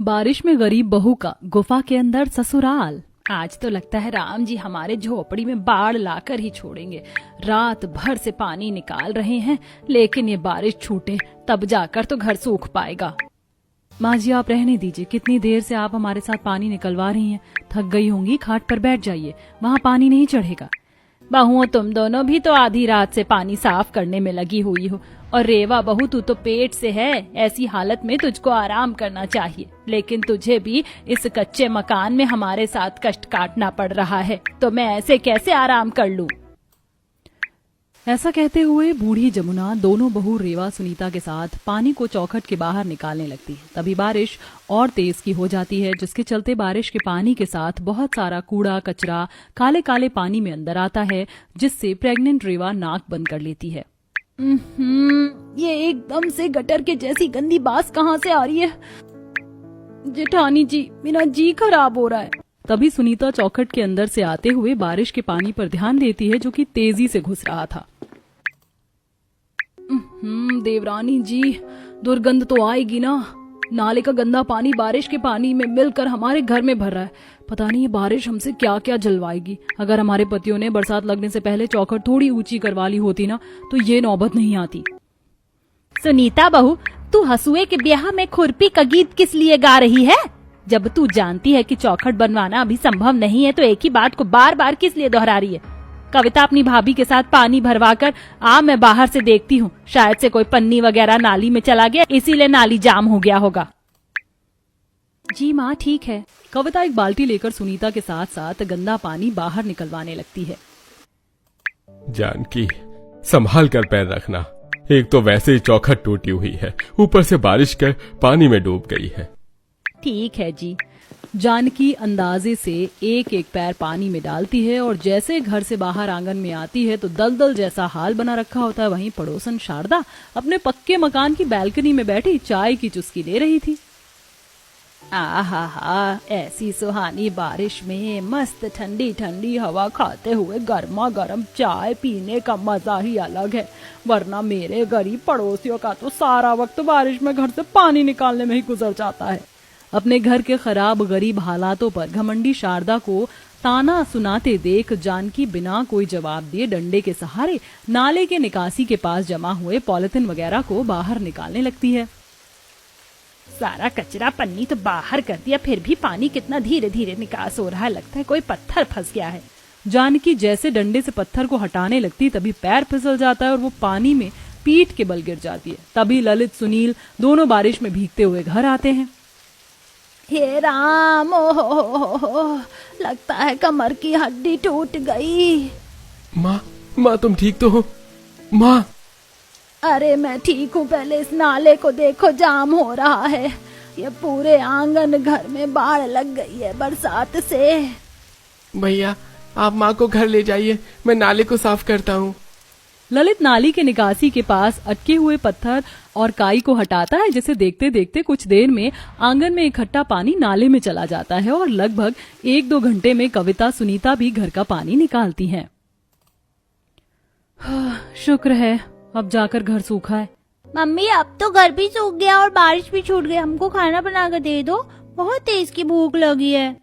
बारिश में गरीब बहू का गुफा के अंदर ससुराल। आज तो लगता है राम जी हमारे झोपड़ी में बाढ़ लाकर ही छोड़ेंगे। रात भर से पानी निकाल रहे हैं, लेकिन ये बारिश छूटे तब जाकर तो घर सूख पाएगा। माँ जी आप रहने दीजिए, कितनी देर से आप हमारे साथ पानी निकलवा रही हैं। थक गई होंगी, खाट पर बैठ जाइए, वहाँ पानी नहीं चढ़ेगा। बहुओं तुम दोनों भी तो आधी रात से पानी साफ करने में लगी हुई हो, और रेवा बहू तू तो पेट से है, ऐसी हालत में तुझको आराम करना चाहिए, लेकिन तुझे भी इस कच्चे मकान में हमारे साथ कष्ट काटना पड़ रहा है, तो मैं ऐसे कैसे आराम कर लूं। ऐसा कहते हुए बूढ़ी जमुना दोनों बहू रेवा सुनीता के साथ पानी को चौखट के बाहर निकालने लगती है। तभी बारिश और तेज की हो जाती है, जिसके चलते बारिश के पानी के साथ बहुत सारा कूड़ा कचरा काले काले पानी में अंदर आता है, जिससे प्रेग्नेंट रेवा नाक बंद कर लेती है। ये एकदम से गटर के जैसी गंदी बास कहाँ से आ रही है। जेठानी जी मेरा जी खराब हो रहा है। तभी सुनीता चौखट के अंदर से आते हुए बारिश के पानी पर ध्यान देती है, जो कि तेजी से घुस रहा था। देवरानी जी दुर्गंध तो आएगी ना। नाले का गंदा पानी बारिश के पानी में मिलकर हमारे घर में भर रहा है। पता नहीं ये बारिश हमसे क्या क्या जलवाएगी। अगर हमारे पतियों ने बरसात लगने से पहले चौखट थोड़ी ऊंची करवा ली होती ना, तो ये नौबत नहीं आती। सुनीता बहू तू हसुए के ब्याह में खुरपी का गीत किस लिए गा रही है? जब तू जानती है कि चौखट बनवाना अभी संभव नहीं है, तो एक ही बात को बार बार किस लिए दोहरा रही है? कविता अपनी भाभी के साथ पानी भरवा कर मैं बाहर से देखती हूँ, शायद से कोई पन्नी वगैरह नाली में चला गया, इसीलिए नाली जाम हो गया होगा। जी माँ ठीक है। कविता एक बाल्टी लेकर सुनीता के साथ साथ गंदा पानी बाहर निकलवाने लगती है। जानकी संभाल कर पैर रखना, एक तो वैसे ही चौखट टूटी हुई है, ऊपर से बारिश कर पानी में डूब गई है। ठीक है जी। जानकी अंदाजे से एक एक पैर पानी में डालती है, और जैसे घर से बाहर आंगन में आती है तो दलदल जैसा हाल बना रखा होता है। वहीं पड़ोसन शारदा अपने पक्के मकान की बैल्कनी में बैठी चाय की चुस्की ले रही थी। आहा, ऐसी सुहानी बारिश में मस्त ठंडी ठंडी हवा खाते हुए गर्मा गर्म चाय पीने का मजा ही अलग है। वरना मेरे गरीब पड़ोसियों का तो सारा वक्त बारिश में घर से पानी निकालने में ही गुजर जाता है। अपने घर के खराब गरीब हालातों पर घमंडी शारदा को ताना सुनाते देख जानकी बिना कोई जवाब दिए डंडे के सहारे नाले के निकासी के पास जमा हुए पॉलिथीन वगैरह को बाहर निकालने लगती है। सारा कचरा पन्नी तो बाहर कर दिया, फिर भी पानी कितना धीरे धीरे निकास हो रहा है, लगता है कोई पत्थर फंस गया है। जानकी जैसे डंडे से पत्थर को हटाने लगती, तभी पैर फिसल जाता है और वो पानी में पीठ के बल गिर जाती है। तभी ललित सुनील दोनों बारिश में भीगते हुए घर आते हैं। हे राम, ओ लगता है कमर की हड्डी टूट गई। माँ तुम ठीक तो हो? माँ। अरे मैं ठीक हूँ, पहले इस नाले को देखो, जाम हो रहा है। ये पूरे आंगन घर में बाढ़ लग गई है बरसात से। भैया आप माँ को घर ले जाइए, मैं नाले को साफ करता हूँ। ललित नाली के निकासी के पास अटके हुए पत्थर और काई को हटाता है, जिसे देखते देखते कुछ देर में आंगन में इकट्ठा पानी नाले में चला जाता है, और लगभग 1-2 घंटे में कविता सुनीता भी घर का पानी निकालती हैं। शुक्र है अब जाकर घर सूखा है। मम्मी अब तो घर भी सूख गया और बारिश भी छूट गई, हमको खाना बनाकर दे दो, बहुत तेज की भूख लगी है।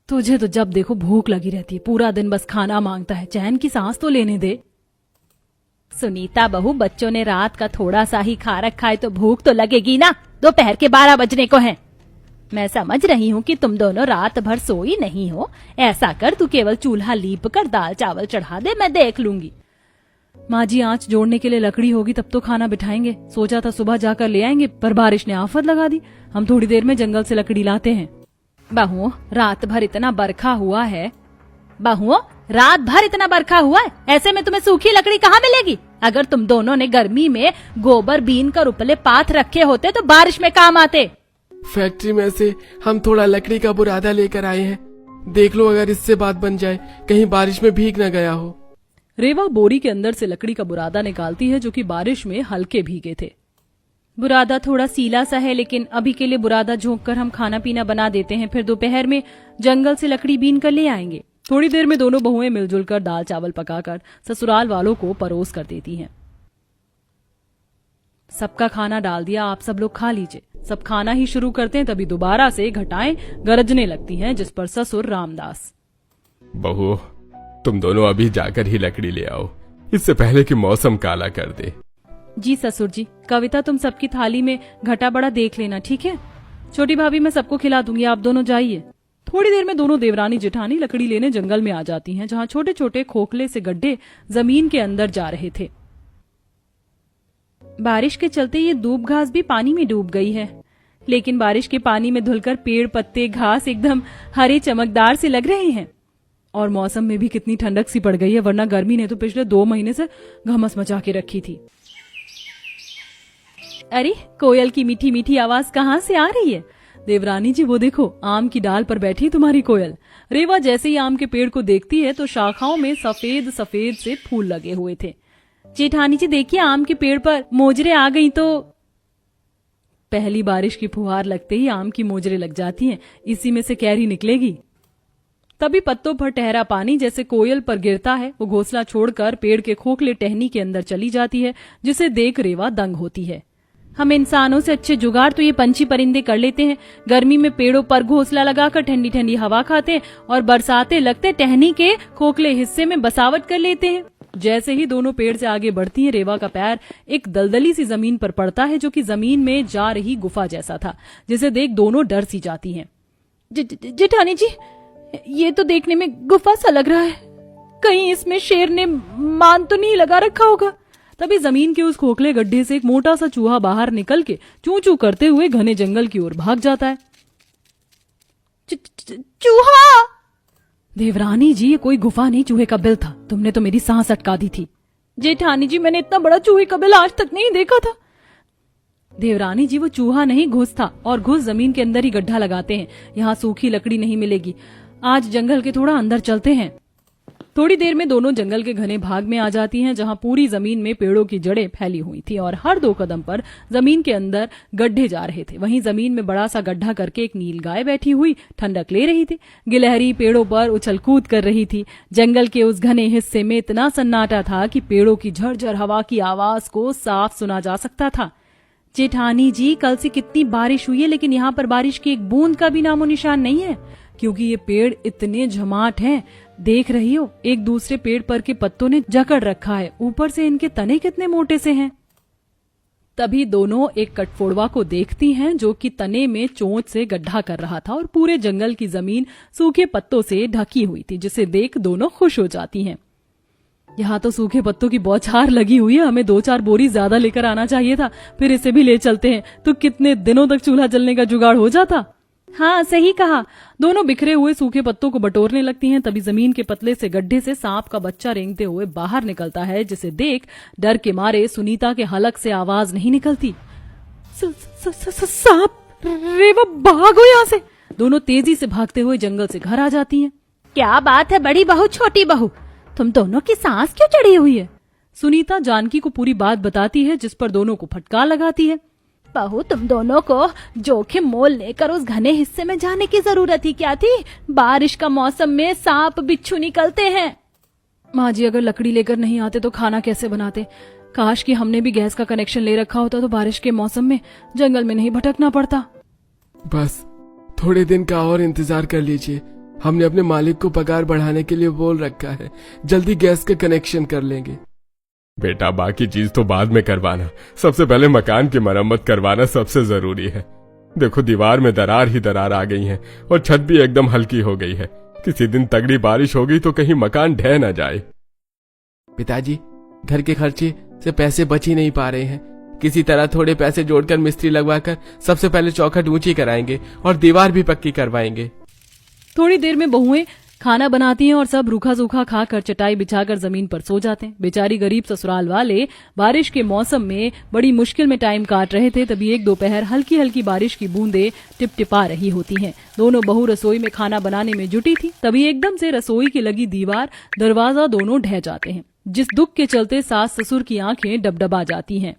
तुझे तो जब देखो भूख लगी रहती है, पूरा दिन बस खाना मांगता है, चैन की सांस तो लेने दे। सुनीता बहू बच्चों ने रात का थोड़ा सा ही खा रखा है तो भूख तो लगेगी ना, दोपहर के 12 बजने को हैं। मैं समझ रही हूँ कि तुम दोनों रात भर सोई नहीं हो। ऐसा कर तू केवल चूल्हा लीप कर दाल चावल चढ़ा दे, मैं देख लूंगी। माँ जी आंच जोड़ने के लिए लकड़ी होगी तब तो खाना बिठाएंगे। सोचा था सुबह जाकर ले आएंगे, पर बारिश ने आफत लगा दी। हम थोड़ी देर में जंगल से लकड़ी लाते हैं। बहुओं रात भर इतना बरखा हुआ है। बहुओं रात भर इतना बरखा हुआ है, ऐसे में तुम्हें सूखी लकड़ी कहाँ मिलेगी? अगर तुम दोनों ने गर्मी में गोबर बीन कर उपले पाथ रखे होते तो बारिश में काम आते। फैक्ट्री में से हम थोड़ा लकड़ी का बुरादा लेकर आए हैं, देख लो अगर इससे बात बन जाए, कहीं बारिश में भीग न गया हो। रेवा बोरी के अंदर से लकड़ी का बुरादा निकालती है, जो कि बारिश में हल्के भीगे थे। बुरादा थोड़ा सीला सा है, लेकिन अभी के लिए बुरादा झोंक कर हम खाना पीना बना देते हैं, फिर दोपहर में जंगल से लकड़ी बीन कर ले आएंगे। थोड़ी देर में दोनों बहुएं मिलजुल कर दाल चावल पकाकर ससुराल वालों को परोस कर देती हैं। सबका खाना डाल दिया, आप सब लोग खा लीजिए। सब खाना ही शुरू करते हैं तभी दोबारा से घटाएं गरजने लगती हैं, जिस पर ससुर रामदास। बहू, तुम दोनों अभी जाकर ही लकड़ी ले आओ, इससे पहले कि मौसम काला कर दे। जी ससुर जी। कविता, तुम सबकी थाली में घटा बड़ा देख लेना, ठीक है? छोटी भाभी मैं सबको खिला दूंगी, आप दोनों जाइए। थोड़ी देर में दोनों देवरानी जेठानी लकड़ी लेने जंगल में आ जाती हैं, जहां छोटे छोटे खोखले से गड्ढे जमीन के अंदर जा रहे थे। बारिश के चलते ये दूब घास भी पानी में डूब गई है, लेकिन बारिश के पानी में धुलकर पेड़ पत्ते घास एकदम हरे चमकदार से लग रहे हैं। और मौसम में भी कितनी ठंडक सी पड़ गई है, वरना गर्मी ने तो पिछले 2 महीने से घमस मचा के रखी थी। अरे, कोयल की मीठी मीठी आवाज कहाँ से आ रही है? देवरानी जी, वो देखो, आम की डाल पर बैठी तुम्हारी कोयल। रेवा जैसे ही आम के पेड़ को देखती है तो शाखाओं में सफेद सफेद से फूल लगे हुए थे। जेठानी जी देखिए, आम के पेड़ पर मोजरे आ गई तो। पहली बारिश की फुहार लगते ही आम की मोजरे लग जाती हैं, इसी में से कैरी निकलेगी। तभी पत्तों पर ठहरा पानी जैसे कोयल पर गिरता है, वो घोंसला छोड़कर पेड़ के खोखले टहनी के अंदर चली जाती है, जिसे देख रेवा दंग होती है। हम इंसानों से अच्छे जुगाड़ तो ये पंछी परिंदे कर लेते हैं। गर्मी में पेड़ों पर घोंसला लगाकर ठंडी ठंडी हवा खाते हैं और बरसाते लगते टहनी के खोखले हिस्से में बसावट कर लेते हैं। जैसे ही दोनों पेड़ से आगे बढ़ती हैं, रेवा का पैर एक दलदली सी जमीन पर पड़ता है, जो कि जमीन में जा रही गुफा जैसा था, जिसे देख दोनों डर सी जाती हैं। जेठानी जी, ये तो देखने में गुफा सा लग रहा है, कहीं इसमें शेर ने मान तो नहीं लगा रखा होगा। तभी जमीन के उस खोखले गड्ढे से एक मोटा सा चूहा बाहर निकल के चू चू करते हुए घने जंगल की ओर भाग जाता है। चूहा! देवरानी जी, ये कोई गुफा नहीं, चूहे का बिल था। तुमने तो मेरी सांस अटका दी थी। जेठानी जी, मैंने इतना बड़ा चूहे का बिल आज तक नहीं देखा था। देवरानी जी, वो चूहा नहीं, घुस था, और घुस जमीन के अंदर ही गड्ढा लगाते हैं। यहाँ सूखी लकड़ी नहीं मिलेगी, आज जंगल के थोड़ा अंदर चलते हैं। थोड़ी देर में दोनों जंगल के घने भाग में आ जाती हैं, जहां पूरी जमीन में पेड़ों की जड़ें फैली हुई थी और हर 2 कदम पर जमीन के अंदर गड्ढे जा रहे थे। वहीं जमीन में बड़ा सा गड्ढा करके एक नील गाय बैठी हुई ठंडक ले रही थी। गिलहरी पेड़ों पर उछल कूद कर रही थी। जंगल के उस घने हिस्से में इतना सन्नाटा था कि पेड़ों की झरझर हवा की आवाज को साफ सुना जा सकता था। जेठानी जी, कल से कितनी बारिश हुई है, लेकिन यहाँ पर बारिश की एक बूंद का भी नामो निशान नहीं है, क्योंकि ये पेड़ इतने झमाट हैं। देख रही हो, एक दूसरे पेड़ पर के पत्तों ने जकड़ रखा है, ऊपर से इनके तने कितने मोटे से हैं। तभी दोनों एक कटफोड़वा को देखती हैं, जो कि तने में चोंच से गड्ढा कर रहा था और पूरे जंगल की जमीन सूखे पत्तों से ढकी हुई थी, जिसे देख दोनों खुश हो जाती हैं। यहाँ तो सूखे पत्तों की बौछार लगी हुई है, हमें 2-4 बोरी ज्यादा लेकर आना चाहिए था, फिर इसे भी ले चलते हैं तो कितने दिनों तक चूल्हा जलने का जुगाड़ हो जाता। हाँ, सही कहा। दोनों बिखरे हुए सूखे पत्तों को बटोरने लगती हैं। तभी जमीन के पतले से गड्ढे से सांप का बच्चा रेंगते हुए बाहर निकलता है, जिसे देख डर के मारे सुनीता के हलक से आवाज नहीं निकलती। सांप! रेवा, भागो यहाँ से! दोनों तेजी से भागते हुए जंगल से घर आ जाती हैं। क्या बात है बड़ी बहू, छोटी बहू, तुम दोनों की सांस क्यों चढ़ी हुई है? सुनीता जानकी को पूरी बात बताती है, जिस पर दोनों को फटकार लगाती है। बहू, तुम दोनों को जोखिम मोल लेकर उस घने हिस्से में जाने की जरूरत ही क्या थी? बारिश का मौसम में सांप बिच्छू निकलते हैं। माँ जी, अगर लकड़ी लेकर नहीं आते तो खाना कैसे बनाते? काश कि हमने भी गैस का कनेक्शन ले रखा होता तो बारिश के मौसम में जंगल में नहीं भटकना पड़ता। बस थोड़े दिन का और इंतजार कर लीजिए, हमने अपने मालिक को पगार बढ़ाने के लिए बोल रखा है, जल्दी गैस का कनेक्शन कर लेंगे। बेटा, बाकी चीज तो बाद में करवाना, सबसे पहले मकान की मरम्मत करवाना सबसे जरूरी है। देखो, दीवार में दरार ही दरार आ गई है और छत भी एकदम हल्की हो गई है। किसी दिन तगड़ी बारिश होगी तो कहीं मकान ढह न जाए। पिताजी, घर के खर्चे से पैसे बच ही नहीं पा रहे हैं, किसी तरह थोड़े पैसे जोड़कर मिस्त्री लगवाकर सबसे पहले चौखट ऊंची कराएंगे और दीवार भी पक्की करवाएंगे। थोड़ी देर में बहुएं खाना बनाती हैं और सब रूखा सूखा खाकर चटाई बिछाकर जमीन पर सो जाते हैं। बेचारी गरीब ससुराल वाले बारिश के मौसम में बड़ी मुश्किल में टाइम काट रहे थे। तभी एक दोपहर हल्की हल्की बारिश की बूंदें टिपटिपा रही होती हैं। दोनों बहू रसोई में खाना बनाने में जुटी थी। तभी एकदम से रसोई की लगी दीवार, दरवाजा दोनों ढह जाते हैं, जिस दुख के चलते सास ससुर की आंखें डबडबा जाती हैं।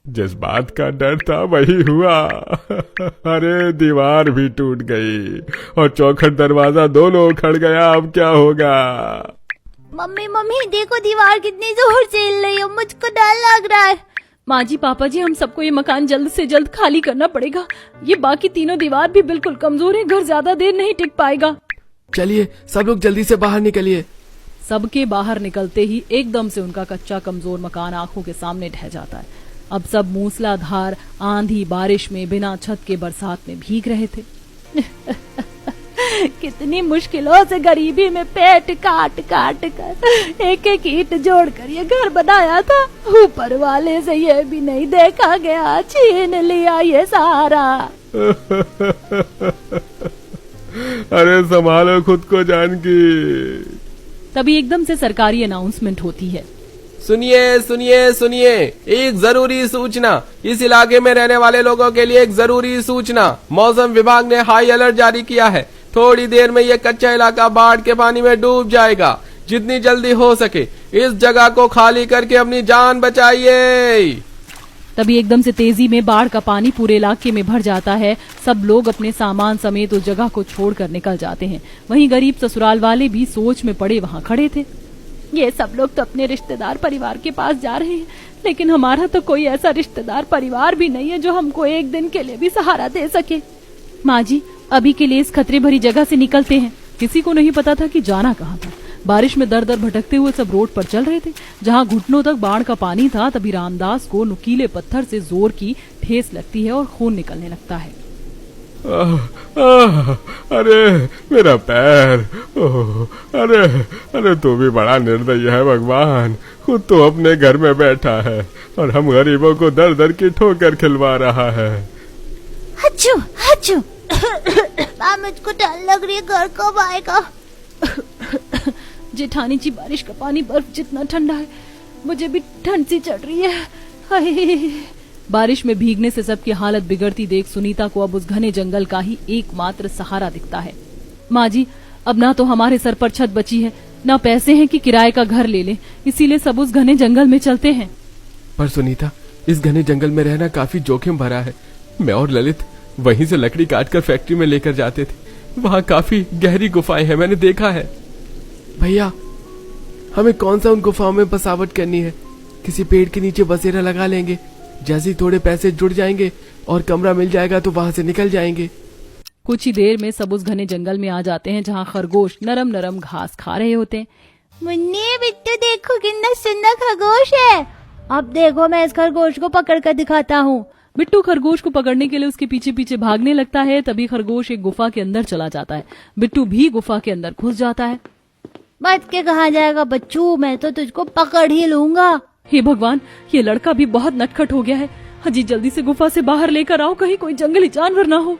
जिस बात का डर था वही हुआ। अरे, दीवार भी टूट गई और चौखट दरवाजा दोनों उखड़ गया, अब क्या होगा? मम्मी देखो, दीवार कितनी जोर से हिल रही है, मुझको डर लग रहा है। माँ जी, पापा जी, हम सबको ये मकान जल्द से जल्द खाली करना पड़ेगा। ये बाकी तीनों दीवार भी बिल्कुल कमजोर है, घर ज्यादा देर नहीं टिक पाएगा। चलिए सब लोग जल्दी से बाहर निकलिए। सबके बाहर निकलते ही एकदम से उनका कच्चा कमजोर मकान आंखों के सामने ढह जाता है। अब सब मूसलाधार आंधी बारिश में बिना छत के बरसात में भीग रहे थे। कितनी मुश्किलों से गरीबी में पेट काट काट कर एक एक ईंट जोड़कर ये घर बनाया था। ऊपर वाले से ये भी नहीं देखा गया, छीन लिया ये सारा। अरे संभालो खुद को जानकी। तभी एकदम से सरकारी अनाउंसमेंट होती है। सुनिए सुनिए सुनिए, एक जरूरी सूचना। इस इलाके में रहने वाले लोगों के लिए एक जरूरी सूचना। मौसम विभाग ने हाई अलर्ट जारी किया है। थोड़ी देर में ये कच्चा इलाका बाढ़ के पानी में डूब जाएगा। जितनी जल्दी हो सके इस जगह को खाली करके अपनी जान बचाइए। तभी एकदम से तेजी में बाढ़ का पानी पूरे इलाके में भर जाता है। सब लोग अपने सामान समेत उस जगह को छोड़कर निकल जाते हैं। वहीं गरीब ससुराल वाले भी सोच में पड़े वहां खड़े थे। ये सब लोग तो अपने रिश्तेदार परिवार के पास जा रहे हैं, लेकिन हमारा तो कोई ऐसा रिश्तेदार परिवार भी नहीं है जो हमको एक दिन के लिए भी सहारा दे सके। माँ जी, अभी के लिए इस खतरे भरी जगह से निकलते हैं। किसी को नहीं पता था कि जाना कहाँ था। बारिश में दर दर भटकते हुए सब रोड पर चल रहे थे। जहाँ घुटनों तक बाढ़ का पानी था, तभी रामदास को नुकीले पत्थर से जोर की ठेस लगती है और खून निकलने लगता है। अरे मेरा पैर। अरे अरे तू भी बड़ा निर्दयी है भगवान। खुद तो अपने घर में बैठा है और हम गरीबों को दर दर की ठोकर खिलवा रहा है। हच्चू हच्चू। मुझको डर लग रही है, घर कब आएगा? जेठानी जी, बारिश का पानी बर्फ जितना ठंडा है, मुझे भी ठंड सी चढ़ रही है। हाय। बारिश में भीगने से सबकी हालत बिगड़ती देख सुनीता को अब उस घने जंगल का ही एकमात्र सहारा दिखता है। माँ जी, अब ना तो हमारे सर पर छत बची है, ना पैसे हैं कि किराए का घर ले लें, इसीलिए सब उस घने जंगल में चलते हैं। पर सुनीता, इस घने जंगल में रहना काफी जोखिम भरा है। मैं और ललित वहीं से लकड़ी काटकर फैक्ट्री में लेकर जाते थे। वहाँ काफी गहरी गुफाएं हैं, मैंने देखा है। भैया, हमें कौन सा उन गुफाओं में बसावट करनी है? किसी पेड़ के नीचे बसेरा लगा लेंगे। जैसे ही थोड़े पैसे जुड़ जाएंगे और कमरा मिल जाएगा तो वहाँ से निकल जाएंगे। कुछ ही देर में सब उस घने जंगल में आ जाते हैं, जहाँ खरगोश नरम नरम घास खा रहे होते हैं। मुन्नी बिट्टू, देखो कितना सुंदर खरगोश है। अब देखो, मैं इस खरगोश को पकड़ कर दिखाता हूँ। बिट्टू खरगोश को पकड़ने के लिए उसके पीछे पीछे भागने लगता है। तभी खरगोश एक गुफा के अंदर चला जाता है। बिट्टू भी गुफा के अंदर घुस जाता है। बच के कहाँ जाएगा बच्चू, मैं तो तुझको पकड़ ही लूंगा। हे भगवान, ये लड़का भी बहुत नटखट हो गया है। हाजी, जल्दी से गुफा से बाहर लेकर आओ, कहीं कोई जंगली जानवर ना हो।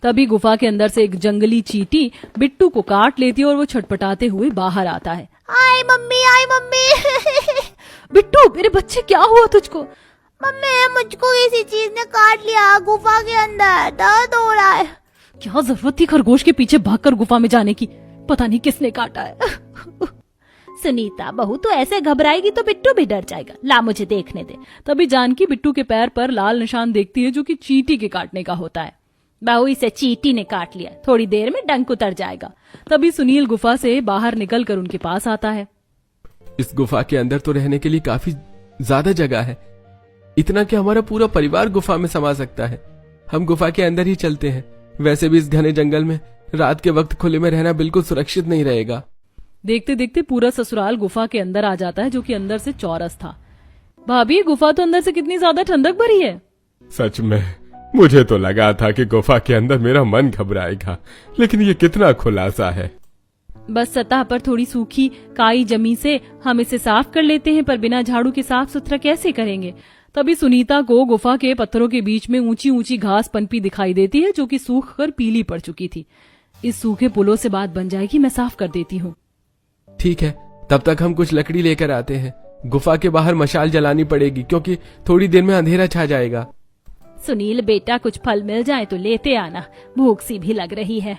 तभी गुफा के अंदर से एक जंगली चींटी बिट्टू को काट लेती है और वो छटपटाते हुए बाहर आता है। आई मम्मी, आई मम्मी। बिट्टू, मेरे बच्चे, क्या हुआ तुझको? मम्मी, मुझको किसी चीज ने काट लिया, गुफा के अंदर दर्द हो रहा है। क्या जरूरत थी खरगोश के पीछे भागकर गुफा में जाने की? पता नहीं किसने काटा है। सुनीता बहू, तो ऐसे घबराएगी तो बिट्टू भी डर जाएगा। ला मुझे देखने दे। तभी जानकी बिट्टू के पैर पर लाल निशान देखती है, जो कि चींटी के काटने का होता है। बहू, इसे चींटी ने काट लिया, थोड़ी देर में डंक उतर जाएगा। तभी सुनील गुफा से बाहर निकलकर उनके पास आता है। इस गुफा के अंदर तो रहने के लिए काफी ज्यादा जगह है, इतना कि हमारा पूरा परिवार गुफा में समा सकता है। हम गुफा के अंदर ही चलते हैं। वैसे भी इस घने जंगल में रात के वक्त खुले में रहना बिल्कुल सुरक्षित नहीं रहेगा। देखते देखते पूरा ससुराल गुफा के अंदर आ जाता है, जो कि अंदर से चौरस था। भाभी, गुफा तो अंदर से कितनी ज्यादा ठंडक भरी है। सच में मुझे तो लगा था कि गुफा के अंदर मेरा मन घबराएगा, लेकिन ये कितना खुलासा है। बस सतह पर थोड़ी सूखी काई जमी से हम इसे साफ कर लेते हैं, पर बिना झाड़ू के साफ सुथरा कैसे करेंगे? तभी सुनीता को गुफा के पत्थरों के बीच में ऊंची ऊंची घास पनपी दिखाई देती है, जो कि सूख कर पीली पड़ चुकी थी। इस सूखे पुलों से बात बन जाएगी, मैं साफ कर देती हूँ। ठीक है, तब तक हम कुछ लकड़ी लेकर आते हैं। गुफा के बाहर मशाल जलानी पड़ेगी, क्योंकि थोड़ी देर में अंधेरा छा जाएगा। सुनील बेटा, कुछ फल मिल जाए तो लेते आना, भूख सी भी लग रही है।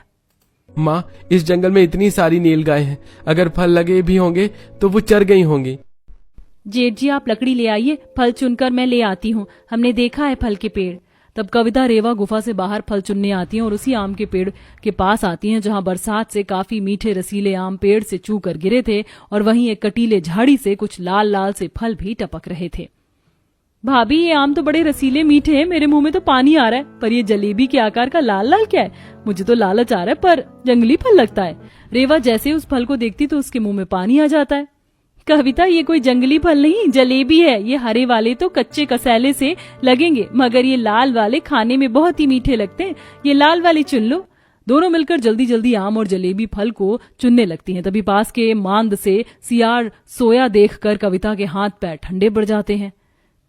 माँ, इस जंगल में इतनी सारी नीलगाय हैं, अगर फल लगे भी होंगे तो वो चर गई होंगी। जेठ जी, आप लकड़ी ले आइए, फल चुनकर मैं ले आती हूँ। हमने देखा है फल के पेड़। तब कविता रेवा गुफा से बाहर फल चुनने आती हैं और उसी आम के पेड़ के पास आती हैं, जहाँ बरसात से काफी मीठे रसीले आम पेड़ से चू कर गिरे थे और वहीं एक कटीले झाड़ी से कुछ लाल लाल से फल भी टपक रहे थे। भाभी ये आम तो बड़े रसीले मीठे हैं, मेरे मुंह में तो पानी आ रहा है। पर ये जलेबी के आकार का लाल लाल क्या है? मुझे तो लालच आ रहा है, पर जंगली फल लगता है। रेवा जैसे उस फल को देखती तो उसके मुंह में पानी आ जाता है। कविता, ये कोई जंगली फल नहीं, जलेबी है। ये हरे वाले तो कच्चे कसेले से लगेंगे, मगर ये लाल वाले खाने में बहुत ही मीठे लगते हैं। ये लाल वाले चुन लो। दोनों मिलकर जल्दी जल्दी आम और जलेबी फल को चुनने लगती हैं। तभी पास के मांद से सियार सोया देखकर कविता के हाथ पैर ठंडे पड़ जाते हैं।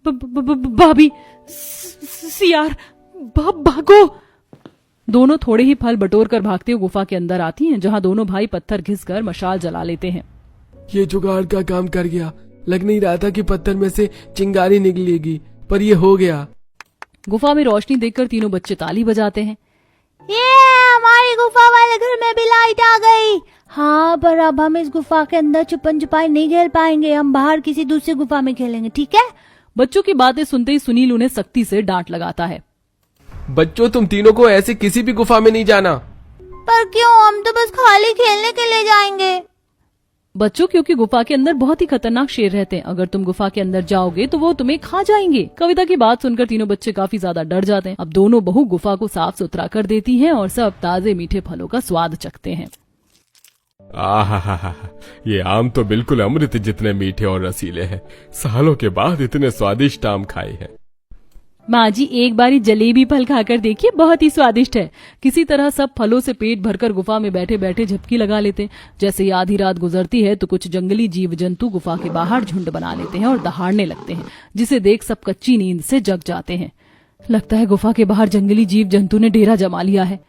भाभी, सियार, भागो। दोनों थोड़े ही फल बटोर कर भागते हुए गुफा के अंदर आती हैं, जहां दोनों भाई पत्थर घिसकर मशाल जला लेते हैं। ये जुगाड़ का काम कर गया। लग नहीं रहा था कि पत्थर में से चिंगारी निकलेगी, पर ये हो गया। गुफा में रोशनी देखकर तीनों बच्चे ताली बजाते हैं। ये हमारी गुफा वाले घर में भी लाइट आ गई। हाँ, पर अब हम इस गुफा के अंदर छुपन छुपाई नहीं खेल पाएंगे, हम बाहर किसी दूसरी गुफा में खेलेंगे, ठीक है? बच्चों की बातें सुनते ही सुनील उन्हें सख्ती से डांट लगाता है। बच्चों, तुम तीनों को ऐसे किसी भी गुफा में नहीं जाना। पर क्यों? हम तो बस खाली खेलने के लिए जाएंगे। बच्चों, क्योंकि गुफा के अंदर बहुत ही खतरनाक शेर रहते हैं। अगर तुम गुफा के अंदर जाओगे तो वो तुम्हें खा जाएंगे। कविता की बात सुनकर तीनों बच्चे काफी ज्यादा डर जाते हैं। अब दोनों बहू गुफा को साफ सुथरा कर देती हैं और सब ताजे मीठे फलों का स्वाद चखते हैं। आहा, ये आम तो बिल्कुल अमृत जितने मीठे और रसीले हैं। सालों के बाद इतने स्वादिष्ट आम खाए हैं। माँ जी, एक बारी जलेबी फल खाकर देखिए, बहुत ही स्वादिष्ट है। किसी तरह सब फलों से पेट भरकर गुफा में बैठे बैठे झपकी लगा लेते हैं। जैसे ही आधी रात गुजरती है तो कुछ जंगली जीव जंतु गुफा के बाहर झुंड बना लेते हैं और दहाड़ने लगते हैं, जिसे देख सब कच्ची नींद से जग जाते हैं। लगता है गुफा के बाहर जंगली जीव जंतु ने डेरा जमा लिया है।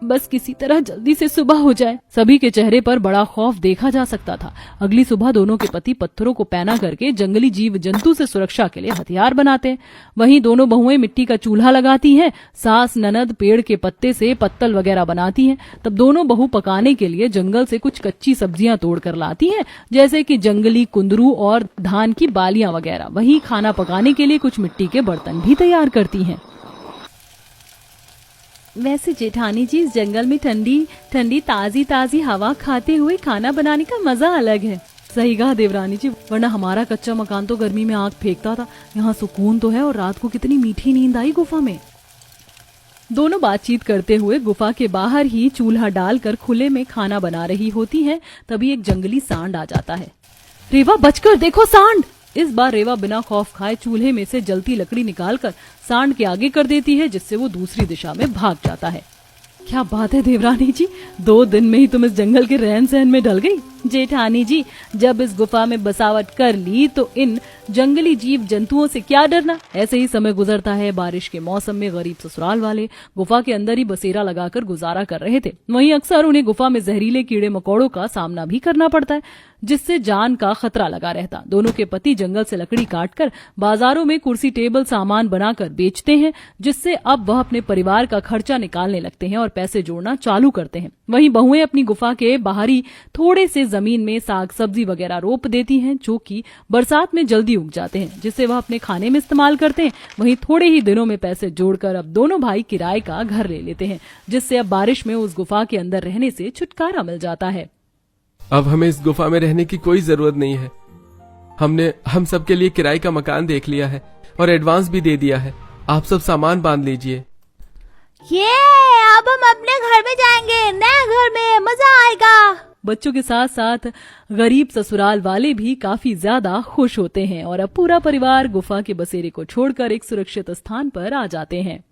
बस किसी तरह जल्दी से सुबह हो जाए। सभी के चेहरे पर बड़ा खौफ देखा जा सकता था। अगली सुबह दोनों के पति पत्थरों को पैना करके जंगली जीव जंतु से सुरक्षा के लिए हथियार बनाते हैं। वहीं दोनों बहुएं मिट्टी का चूल्हा लगाती हैं। सास ननद पेड़ के पत्ते से पत्तल वगैरह बनाती हैं। तब दोनों बहू पकाने के लिए जंगल से कुछ कच्ची सब्जियां तोड़ कर लाती हैं, जैसे कि जंगली कुंदरू और धान की बालियां वगैरह। वहीं खाना पकाने के लिए कुछ मिट्टी के बर्तन भी तैयार करती हैं। वैसे जेठानी जी, इस जंगल में ठंडी ठंडी ताजी ताजी हवा खाते हुए खाना बनाने का मजा अलग है। सही कहा देवरानी जी, वरना हमारा कच्चा मकान तो गर्मी में आग फेंकता था। यहाँ सुकून तो है, और रात को कितनी मीठी नींद आई गुफा में। दोनों बातचीत करते हुए गुफा के बाहर ही चूल्हा डालकर खुले में खाना बना रही होती हैं। तभी एक जंगली सांड आ जाता है। रेवा, बचकर देखो, सांड! इस बार रेवा बिना खौफ खाए चूल्हे में से जलती लकड़ी निकालकर सांड के आगे कर देती है, जिससे वो दूसरी दिशा में भाग जाता है। क्या बात है देवरानी जी, 2 दिन में ही तुम इस जंगल के रहन सहन में ढल गई। जेठानी जी, जब इस गुफा में बसावट कर ली तो इन जंगली जीव जंतुओं से क्या डरना। ऐसे ही समय गुजरता है। बारिश के मौसम में गरीब ससुराल वाले गुफा के अंदर ही बसेरा लगाकर गुजारा कर रहे थे। वहीं अक्सर उन्हें गुफा में जहरीले कीड़े मकोड़ों का सामना भी करना पड़ता है, जिससे जान का खतरा लगा रहता। दोनों के पति जंगल से लकड़ी काटकर बाजारों में कुर्सी टेबल सामान बनाकर बेचते हैं, जिससे अब वह अपने परिवार का खर्चा निकालने लगते हैं और पैसे जोड़ना चालू करते हैं। वहीं बहुएं अपनी गुफा के बाहरी थोड़े से जमीन में साग सब्जी वगैरह रोप देती हैं, जो कि बरसात में जल्दी उग जाते हैं, जिससे वह अपने खाने में इस्तेमाल करते हैं। वहीं थोड़े ही दिनों में पैसे जोड़कर अब दोनों भाई किराए का घर ले लेते हैं, जिससे अब बारिश में उस गुफा के अंदर रहने से छुटकारा मिल जाता है। अब हमें इस गुफा में रहने की कोई जरूरत नहीं है। हमने हम सब के लिए किराए का मकान देख लिया है और एडवांस भी दे दिया है। आप सब सामान बांध लीजिए। ये अब हम अपने घर में जाएंगे, नए घर में, मजा आएगा। बच्चों के साथ साथ गरीब ससुराल वाले भी काफी ज्यादा खुश होते हैं और अब पूरा परिवार गुफा के बसेरे को छोड़कर एक सुरक्षित स्थान पर आ जाते हैं।